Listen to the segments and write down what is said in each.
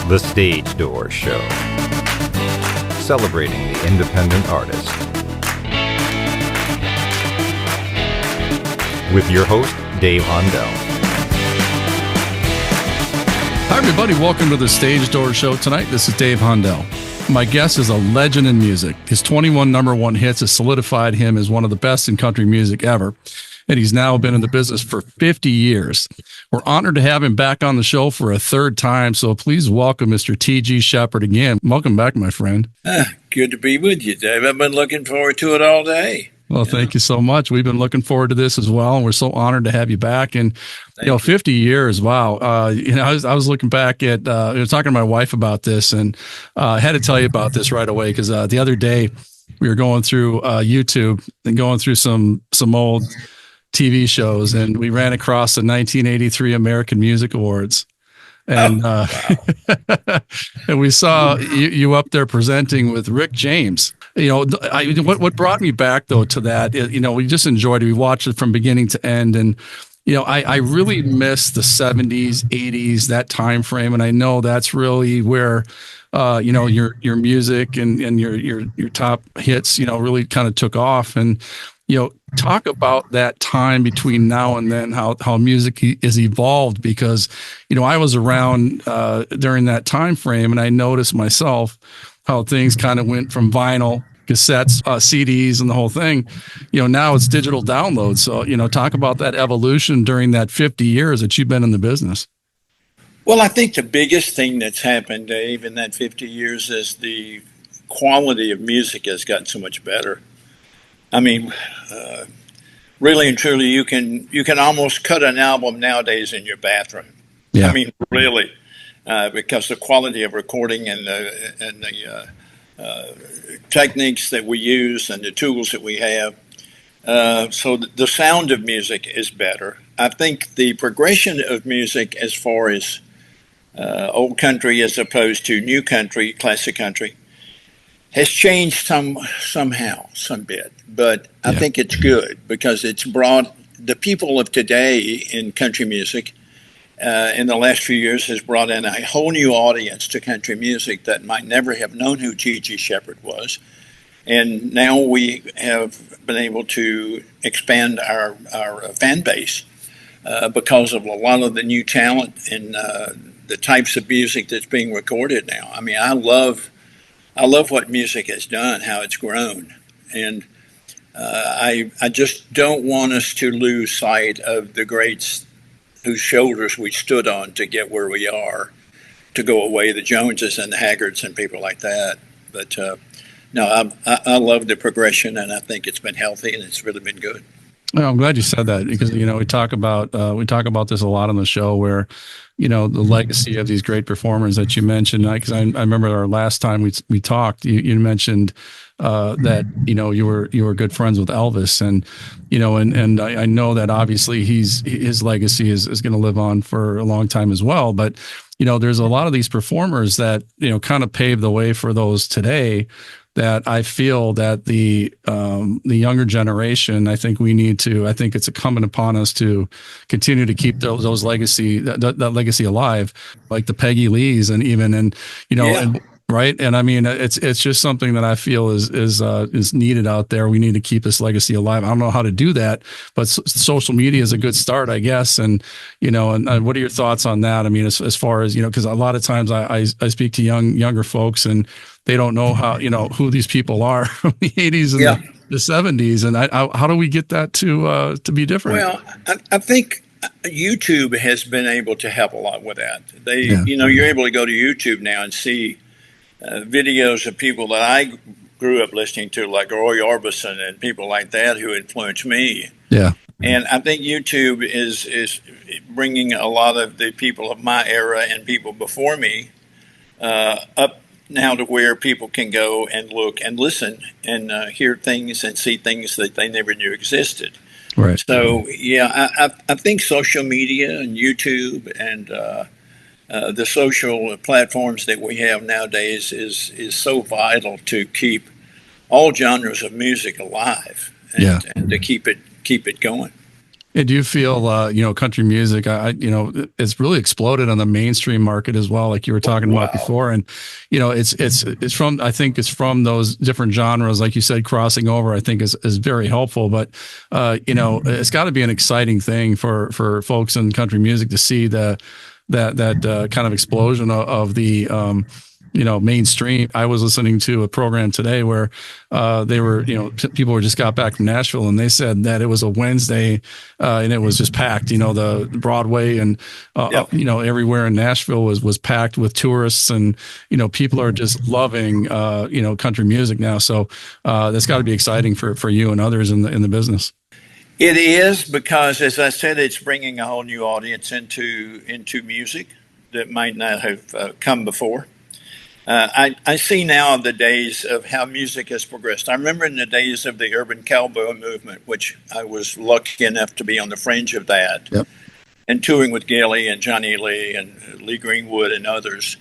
The Stage Door Show, celebrating the independent artist. With your host, Dave Hondell. Hi, everybody. Welcome to the Stage Door Show tonight. This is Dave Hondell. My guest is a legend in music. His 21 number one hits has solidified him as one of the best in country music ever. And he's now been in the business for 50 years. We're honored to have him back on the show for a third time. So please welcome Mr. T.G. Sheppard again. Welcome back, my friend. Good to be with you, Dave. I've been looking forward to it all day. Well, thank you so much. We've been looking forward to this as well, and we're so honored to have you back. And 50 years, wow. I was looking back at, I was talking to my wife about this, and I had to tell you about this right away because the other day we were going through YouTube and going through some old TV shows, and we ran across the 1983 American Music Awards. And and we saw you up there presenting with Rick James. What brought me back though to that, we just enjoyed it. We watched it from beginning to end, and I really miss the 70s, 80s, that time frame, and I know that's really where your music and your top hits really kind of took off. And talk about that time between now and then, how music is evolved, because I was around during that time frame, and I noticed myself how things kind of went from vinyl, cassettes, CDs, and the whole thing. Now it's digital downloads. So talk about that evolution during that 50 years that you've been in the business. Well, I think the biggest thing that's happened, Dave, in that 50 years is the quality of music has gotten so much better. I mean, really and truly, you can almost cut an album nowadays in your bathroom. Yeah. I mean, really, because the quality of recording and the techniques that we use and the tools that we have. So the sound of music is better. I think the progression of music as far as old country as opposed to new country, classic country, has changed somehow, some bit. But I think it's good because it's brought the people of today in country music in the last few years has brought in a whole new audience to country music that might never have known who T.G. Sheppard was. And now we have been able to expand our fan base because of a lot of the new talent and the types of music that's being recorded now. I mean, I love what music has done, how it's grown. And I just don't want us to lose sight of the greats whose shoulders we stood on to get where we are, to go away, the Joneses and the Haggards and people like that. But no, I love the progression, and I think it's been healthy and it's really been good. Well, I'm glad you said that because we talk about this a lot on the show, where the legacy of these great performers that you mentioned. Because I remember our last time we talked, you mentioned that you were good friends with Elvis, and and I know that obviously his legacy is going to live on for a long time as well. But there's a lot of these performers that kind of paved the way for those today, that I feel that the younger generation, I think it's incumbent upon us to continue to keep those legacy, that legacy alive, like the Peggy Lees and right. And I mean, it's just something that I feel is needed out there. We need to keep this legacy alive. I don't know how to do that, but social media is a good start, I guess. And, and what are your thoughts on that? I mean, as far as, because a lot of times I speak to younger folks, and they don't know how, who these people are from the 80s and the 70s. And how do we get that to be different? Well, I think YouTube has been able to help a lot with that. You're able to go to YouTube now and see videos of people that I grew up listening to, like Roy Orbison and people like that who influenced me. Yeah. And I think YouTube is bringing a lot of the people of my era and people before me up now to where people can go and look and listen and hear things and see things that they never knew existed. Right. So, I think social media and YouTube and the social platforms that we have nowadays is so vital to keep all genres of music alive and to keep it going. And do you feel, country music, it's really exploded on the mainstream market as well, like you were talking about before. And, it's from, I think it's from those different genres, like you said, crossing over, I think is very helpful. But, it's got to be an exciting thing for folks in country music to see that kind of explosion of the, mainstream. I was listening to a program today where they were, people were just got back from Nashville, and they said that it was a Wednesday and it was just packed. The Broadway and everywhere in Nashville was packed with tourists, and people are just loving country music now. So that's got to be exciting for you and others in the business. It is, because, as I said, it's bringing a whole new audience into music that might not have come before. I see now the days of how music has progressed. I remember in the days of the urban cowboy movement, which I was lucky enough to be on the fringe of that, yep, and touring with Gelly and Johnny Lee and Lee Greenwood and others.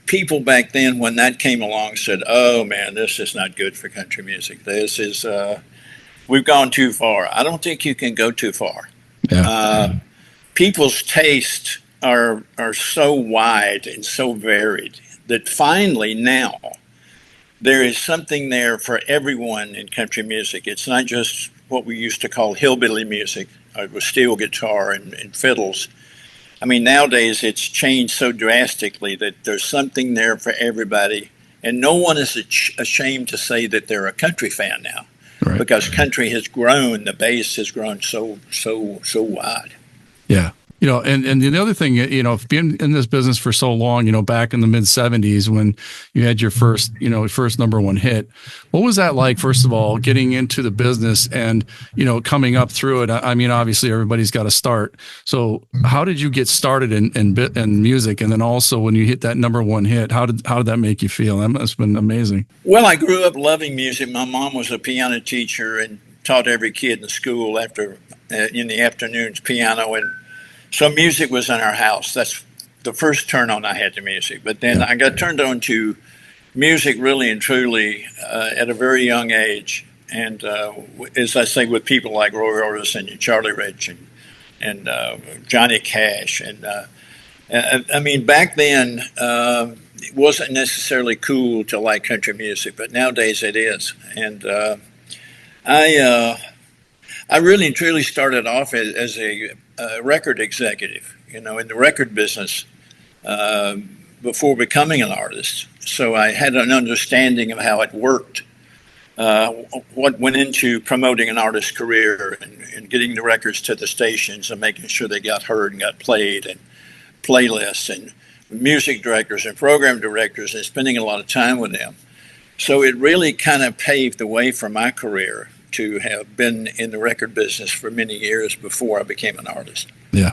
People back then, when that came along, said, "Oh man, this is not good for country music. This is we've gone too far." I don't think you can go too far. Yeah. People's tastes are so wide and so varied that finally now there is something there for everyone in country music. It's not just what we used to call hillbilly music with steel guitar and fiddles. I mean, nowadays it's changed so drastically that there's something there for everybody, and no one is ashamed to say that they're a country fan now, right, because country has grown, the base has grown so wide. Yeah. And the other thing, being in this business for so long, back in the mid 70s when you had your first number one hit, what was that like, first of all, getting into the business and, coming up through it? I mean, obviously everybody's got to start. So how did you get started in music? And then also when you hit that number one hit, how did that make you feel? That must have been amazing. Well, I grew up loving music. My mom was a piano teacher and taught every kid in the school in the afternoons piano, and so music was in our house. That's the first turn on I had to music. But then I got turned on to music really and truly at a very young age. And as I say, with people like Roy Orbison and Charlie Rich and Johnny Cash. And I mean, back then it wasn't necessarily cool to like country music, but nowadays it is. And I really and truly started off as a record executive, in the record business before becoming an artist. So I had an understanding of how it worked, what went into promoting an artist's career and getting the records to the stations and making sure they got heard and got played, and playlists and music directors and program directors, and spending a lot of time with them. So it really kind of paved the way for my career to have been in the record business for many years before I became an artist. Yeah.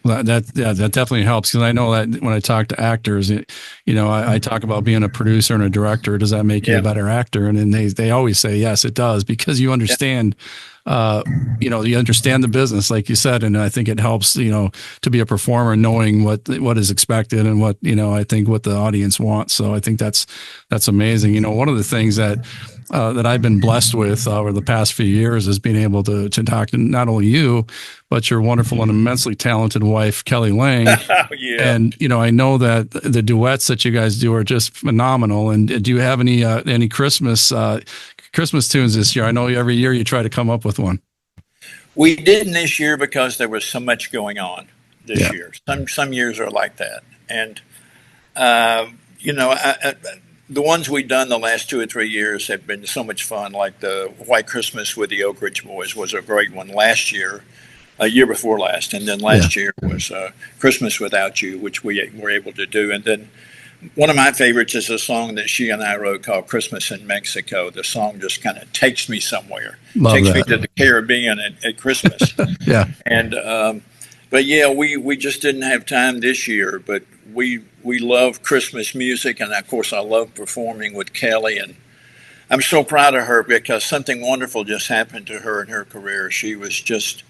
Well, that definitely helps, because I know that when I talk to actors, I talk about being a producer and a director. Does that make you a better actor? And then they always say, yes, it does, because you understand, you understand the business, like you said. And I think it helps, to be a performer, knowing what is expected and what, I think what the audience wants. So I think that's amazing. One of the things that I've been blessed with over the past few years is being able to talk to not only you, but your wonderful and immensely talented wife, Kelly Lang. And, I know that the duets that you guys do are just phenomenal. And do you have any Christmas tunes this year? I know every year you try to come up with one. We didn't this year because there was so much going on this year. Some years are like that. And, the ones we've done the last 2 or 3 years have been so much fun. Like the White Christmas with the Oak Ridge Boys was a great one last year, a year before last. And then last year was Christmas Without You, which we were able to do. And then one of my favorites is a song that she and I wrote called Christmas in Mexico. The song just kind of takes me somewhere. Takes me to the Caribbean at Christmas. Yeah. And, but yeah, we just didn't have time this year, but we love Christmas music. And of course I love performing with Kelly, and I'm so proud of her because something wonderful just happened to her in her career. She was just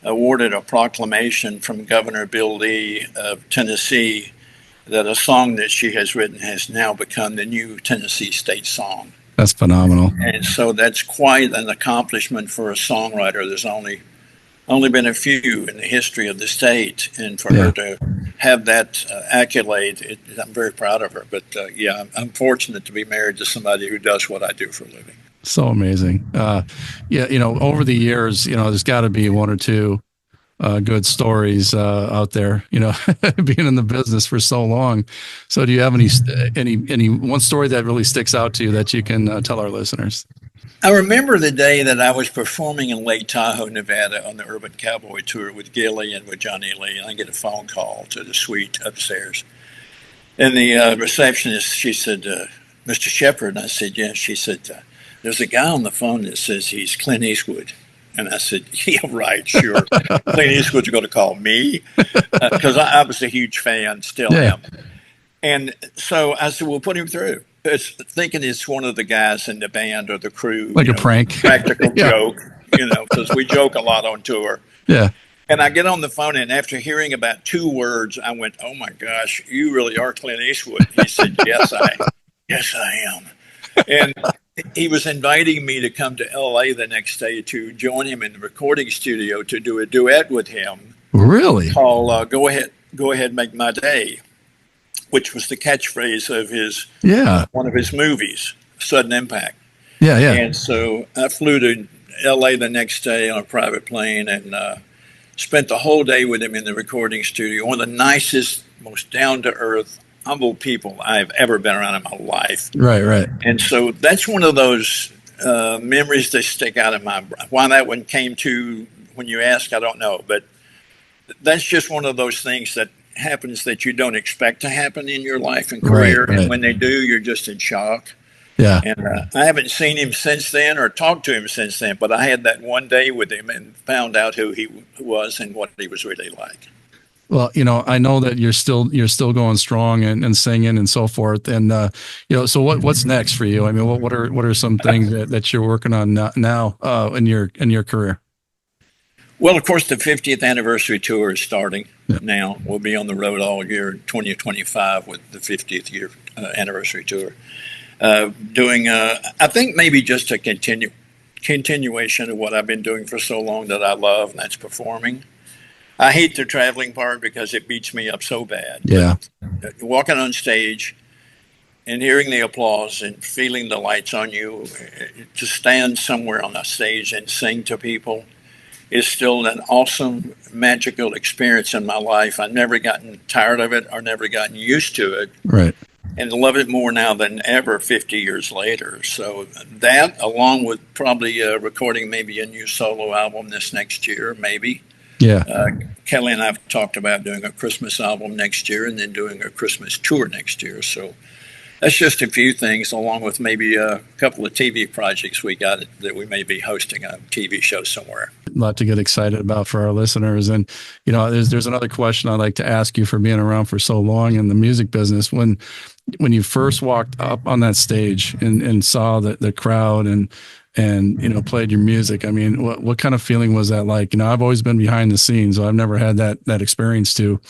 awarded a proclamation from Governor Bill Lee of Tennessee that a song that she has written has now become the new Tennessee state song. That's phenomenal. And so that's quite an accomplishment for a songwriter. There's only only been a few in the history of the state, and for her to have that accolade, I'm very proud of her. But yeah, I'm fortunate to be married to somebody who does what I do for a living. So amazing. Yeah, over the years, there's got to be one or two good stories out there, being in the business for so long. So do you have any one story that really sticks out to you that you can tell our listeners? I remember the day that I was performing in Lake Tahoe, Nevada on the Urban Cowboy Tour with Gilly and with Johnny Lee, and I get a phone call to the suite upstairs. And the receptionist, she said, Mr. Sheppard, and I said, yes. She said, there's a guy on the phone that says he's Clint Eastwood. And I said, yeah, right, sure. Clint Eastwood's going to call me because I was a huge fan, still am. And so I said, we'll put him through. Thinking it's one of the guys in the band or the crew. Like a prank. Practical joke, because we joke a lot on tour. Yeah. And I get on the phone, and after hearing about 2 words, I went, oh, my gosh, you really are Clint Eastwood. He said, yes, I am. And he was inviting me to come to L.A. the next day to join him in the recording studio to do a duet with him. Really? Called Go Ahead, Make My Day, which was the catchphrase of one of his movies, Sudden Impact. Yeah. And so I flew to L.A. the next day on a private plane and spent the whole day with him in the recording studio. One of the nicest, most down-to-earth, humble people I've ever been around in my life. Right. And so that's one of those memories that stick out in my brain. Why that one came to when you ask, I don't know. But that's just one of those things that happens that you don't expect to happen in your life and career. Right. And when they do, you're just in shock. Yeah. And I haven't seen him since then or talked to him since then, but I had that one day with him and found out who he was and what he was really like. Well, I know that you're still going strong and singing and so forth. And, so what's next for you? I mean, what are some things that you're working on now in your career? Well, of course, the 50th anniversary tour is starting now. We'll be on the road all year 2025 with the 50th year anniversary tour. Doing, I think maybe just a continuation of what I've been doing for so long that I love, and that's performing. I hate the traveling part because it beats me up so bad. Yeah. But walking on stage and hearing the applause and feeling the lights on you, to stand somewhere on a stage and sing to people is still an awesome, magical experience in my life. I've never gotten tired of it or never gotten used to it. Right. And love it more now than ever 50 years later. So that, along with probably recording maybe a new solo album this next year, maybe. Yeah. Kelly and I have talked about doing a Christmas album next year and then doing a Christmas tour next year. So that's just a few things, along with maybe a couple of TV projects we got that we may be hosting a TV show somewhere. A lot to get excited about for our listeners. And, there's another question I'd like to ask you for being around for so long in the music business. When you first walked up on that stage and saw the crowd and played your music, I mean, what kind of feeling was that like? I've always been behind the scenes, so I've never had that experience to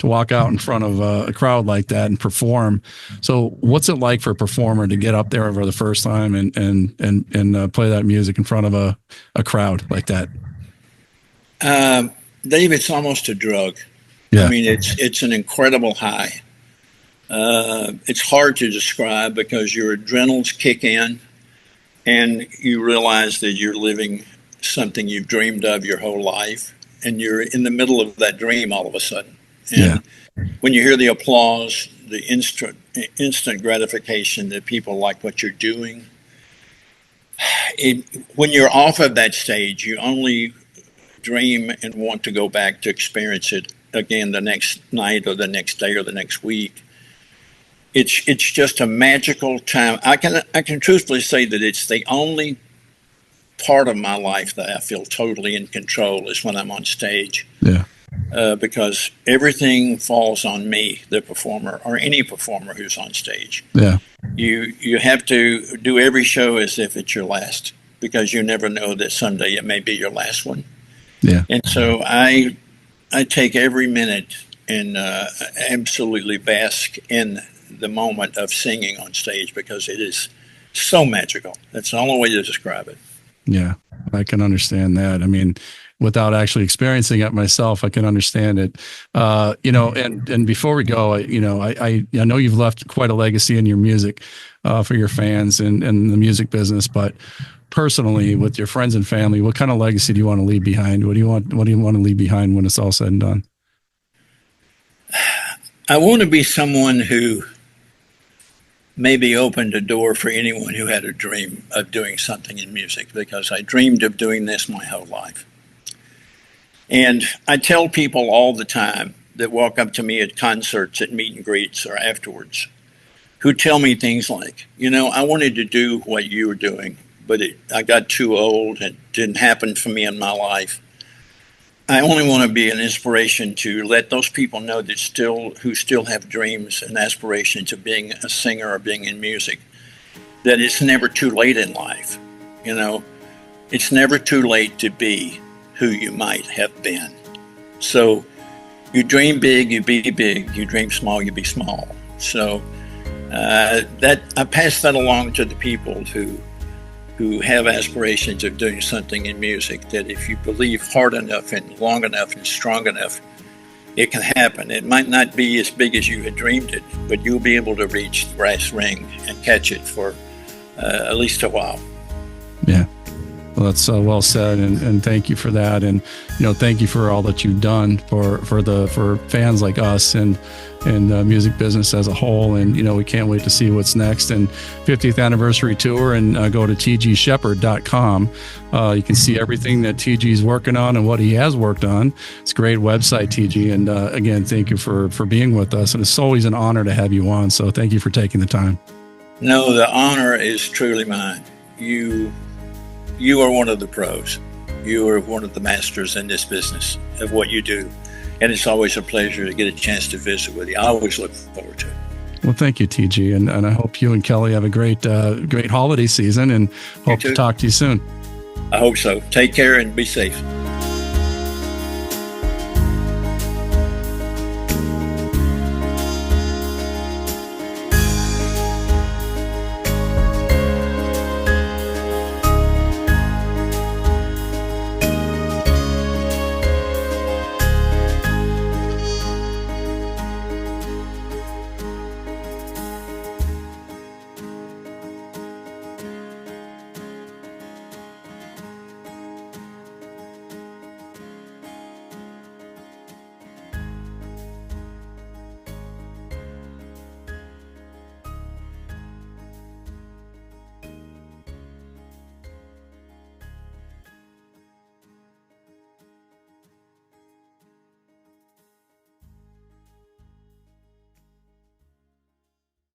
walk out in front of a crowd like that and perform. So what's it like for a performer to get up there for the first time and play that music in front of a crowd like that? Dave, it's almost a drug. Yeah. I mean, it's an incredible high. It's hard to describe because your adrenals kick in and you realize that you're living something you've dreamed of your whole life, and you're in the middle of that dream all of a sudden. And when you hear the applause, the instant gratification that people like what you're doing, when you're off of that stage, you only dream and want to go back to experience it again the next night or the next day or the next week. It's just a magical time. I can truthfully say that it's the only part of my life that I feel totally in control is when I'm on stage. Yeah. Because everything falls on me, the performer, or any performer who's on stage. Yeah. You have to do every show as if it's your last, because you never know that someday it may be your last one. Yeah. And so I take every minute and absolutely bask in the moment of singing on stage because it is so magical. That's the only way to describe it. Yeah, I can understand that. I mean, without actually experiencing it myself, I can understand it. And before we go, I know you've left quite a legacy in your music for your fans and the music business, but personally, with your friends and family, what kind of legacy do you want to leave behind? What do you want to leave behind when it's all said and done? I want to be someone who maybe opened a door for anyone who had a dream of doing something in music, because I dreamed of doing this my whole life. And I tell people all the time that walk up to me at concerts, at meet and greets, or afterwards, who tell me things like, I wanted to do what you were doing, but I got too old. It didn't happen for me in my life. I only want to be an inspiration to let those people know that who still have dreams and aspirations of being a singer or being in music, that it's never too late in life. It's never too late to be who you might have been. So you dream big, you be big. You dream small, you be small. So that I pass that along to the people who have aspirations of doing something in music, that if you believe hard enough and long enough and strong enough, it can happen. It might not be as big as you had dreamed it, but you'll be able to reach the brass ring and catch it for at least a while. Yeah. Well, that's well said, and thank you for that, and thank you for all that you've done for fans like us and the music business as a whole. And we can't wait to see what's next, and 50th anniversary tour. And go to tgsheppard.com. You can see everything that TG's working on and what he has worked on. It's a great website, TG. And again, thank you for being with us, and it's always an honor to have you on. So thank you for taking the time. No, the honor is truly mine. You are one of the pros. You are one of the masters in this business of what you do. And it's always a pleasure to get a chance to visit with you. I always look forward to it. Well, thank you, TG. And I hope you and Kelly have a great holiday season, and hope to talk to you soon. I hope so. Take care and be safe.